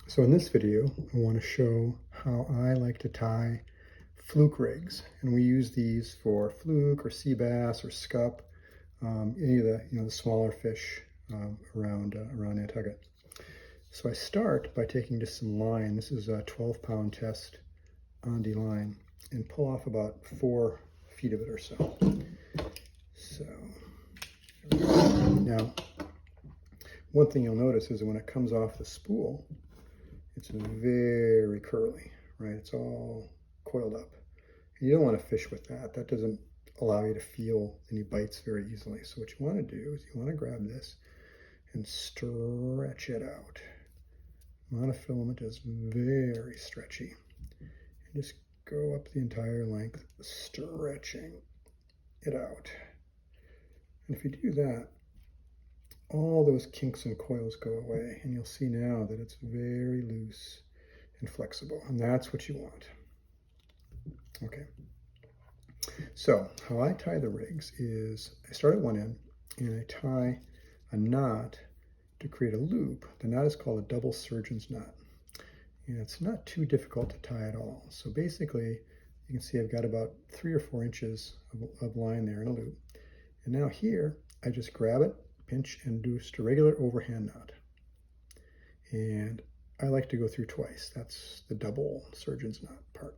So in this video, I want to show how I like to tie fluke rigs. And we use these for fluke or sea bass or scup, any of the smaller fish around Nantucket. So I start by taking just some line. This is a 12-pound test Ondi line, and pull off about 4 feet of it or so. So now, one thing you'll notice is that when it comes off the spool, it's very curly, right? It's all coiled up. And you don't want to fish with that. That doesn't allow you to feel any bites very easily. So what you want to do is you want to grab this and stretch it out. Monofilament is very stretchy. And just go up the entire length, stretching it out. And if you do that, all those kinks and coils go away, and you'll see now that it's very loose and flexible, and that's what you want. Okay, so how I tie the rigs is I start at one end and I tie a knot to create a loop. The knot is called a double surgeon's knot, and it's not too difficult to tie at all. So basically, you can see I've got about 3 or 4 inches of line there in a loop, and now here I just grab it, pinch, and do just a regular overhand knot. And I like to go through twice. That's the double surgeon's knot part.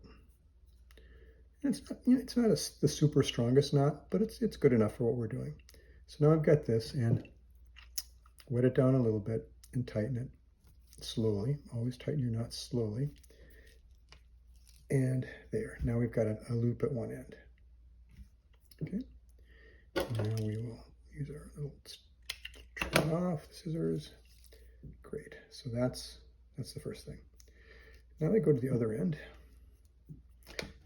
And it's not the super strongest knot, but it's good enough for what we're doing. So now I've got this, and wet it down a little bit and tighten it slowly. Always tighten your knots slowly. And there. Now we've got a loop at one end. Okay. Now we will use our little trim off the scissors. Great. So that's the first thing. Now I go to the other end,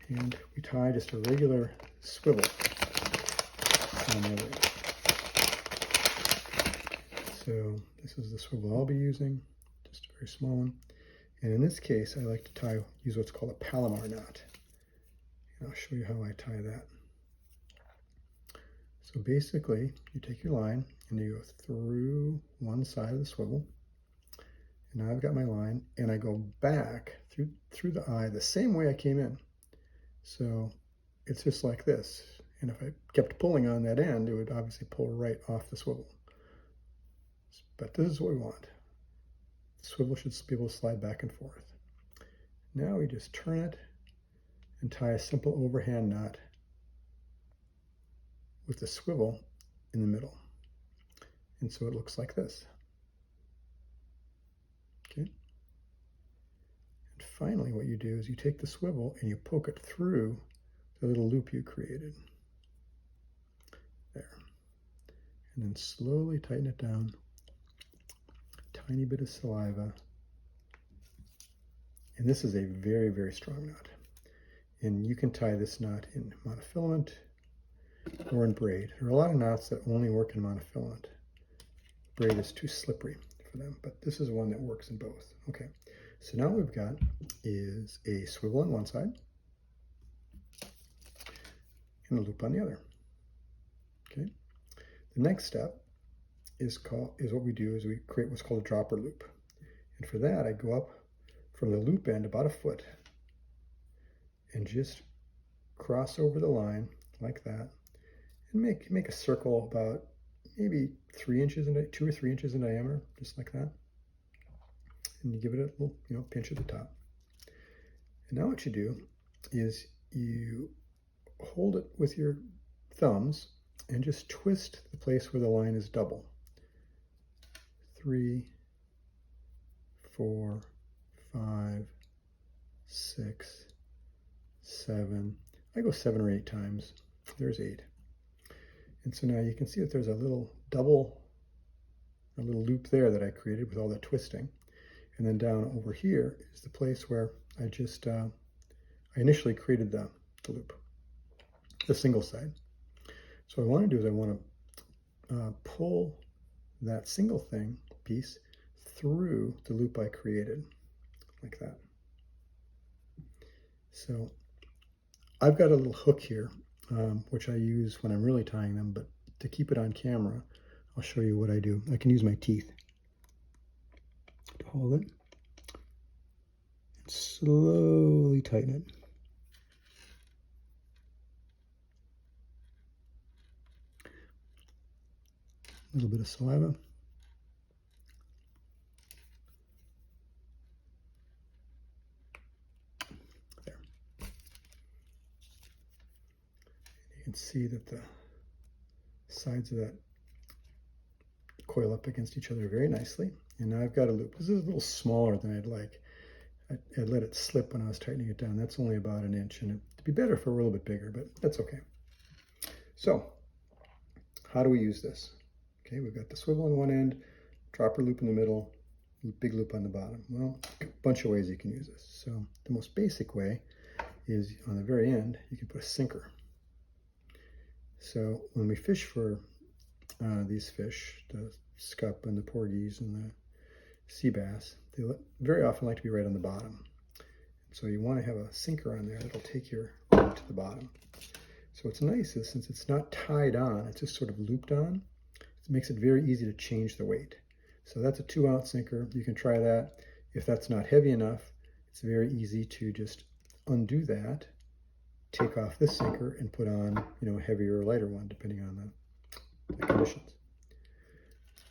and we tie just a regular swivel on the other end. So this is the swivel I'll be using, just a very small one. And in this case, I like to use what's called a Palomar knot. And I'll show you how I tie that. So basically, you take your line and you go through one side of the swivel. And now I've got my line, and I go back through the eye the same way I came in. So it's just like this. And if I kept pulling on that end, it would obviously pull right off the swivel. But this is what we want. The swivel should be able to slide back and forth. Now we just turn it and tie a simple overhand knot with the swivel in the middle. And so it looks like this. Okay. And finally, what you do is you take the swivel and you poke it through the little loop you created. There. And then slowly tighten it down. Tiny bit of saliva. And this is a very, very strong knot. And you can tie this knot in monofilament or in braid. There are a lot of knots that only work in monofilament. Braid is too slippery for them, but this is one that works in both. Okay, so now what we've got is a swivel on one side and a loop on the other. Okay, the next step is what we do is we create what's called a dropper loop. And for that, I go up from the loop end about a foot and just cross over the line like that, and make a circle about maybe 2 or 3 inches in diameter, just like that. And you give it a little, pinch at the top. And now what you do is you hold it with your thumbs and just twist the place where the line is double. 3, 4, 5, 6, 7. I go 7 or 8 times. There's 8. And so now you can see that there's a little loop there that I created with all that twisting. And then down over here is the place where I just, I initially created the loop, the single side. So what I want to do is I want to pull that single piece through the loop I created, like that. So I've got a little hook here, which I use when I'm really tying them, but to keep it on camera, I'll show you what I do. I can use my teeth to hold it, slowly tighten it. A little bit of saliva. There. You can see that the sides of that coil up against each other very nicely. And now I've got a loop. This is a little smaller than I'd like. I let it slip when I was tightening it down. That's only about 1 inch, and it'd be better if it were a little bit bigger, but that's okay. So, how do we use this? Okay, we've got the swivel on one end, dropper loop in the middle, big loop on the bottom. Well, a bunch of ways you can use this. So, the most basic way is on the very end, you can put a sinker. So, when we fish for these fish, the scup and the porgies and the sea bass, they very often like to be right on the bottom. So you want to have a sinker on there that'll take your rod to the bottom. So what's nice is since it's not tied on, it's just sort of looped on, it makes it very easy to change the weight. So that's a 2-ounce sinker. You can try that. If that's not heavy enough, it's very easy to just undo that, take off this sinker, and put on, a heavier or lighter one, depending on the conditions.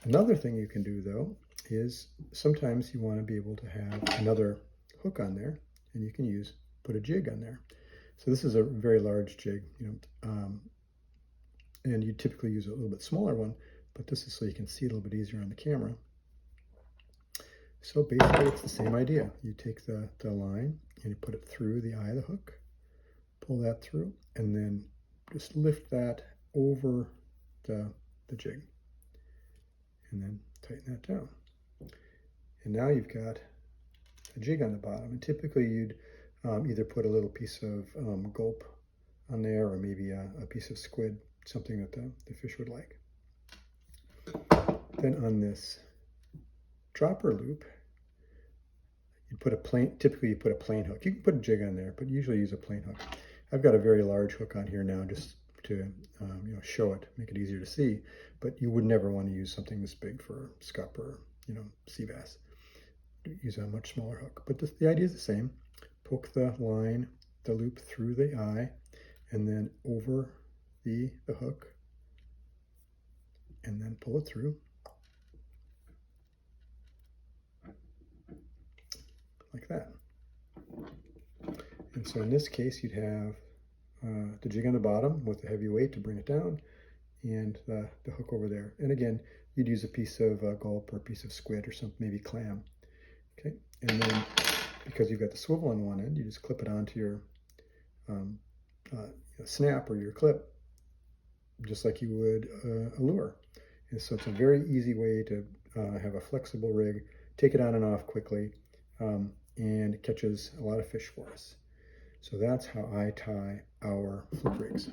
Another thing you can do, though, is sometimes you want to be able to have another hook on there, and you can put a jig on there. So this is a very large jig, and you typically use a little bit smaller one, but this is so you can see a little bit easier on the camera. So basically it's the same idea. You take the line and you put it through the eye of the hook, pull that through, and then just lift that over the jig, and then tighten that down. And now you've got a jig on the bottom. And typically you'd either put a little piece of gulp on there, or maybe a piece of squid, something that the fish would like. Then on this dropper loop, typically you put a plain hook. You can put a jig on there, but usually use a plain hook. I've got a very large hook on here now just to show it, make it easier to see, but you would never want to use something this big for scup or sea bass. Use a much smaller hook, but the idea is the same. Poke the loop through the eye, and then over the hook, and then pull it through like that. And so in this case, you'd have the jig on the bottom with the heavy weight to bring it down, and the hook over there. And again, you'd use a piece of gulp or a piece of squid or something, maybe clam. Okay, and then because you've got the swivel on one end, you just clip it onto your snap or your clip, just like you would a lure. And so it's a very easy way to have a flexible rig, take it on and off quickly, and it catches a lot of fish for us. So that's how I tie our Fluke rigs.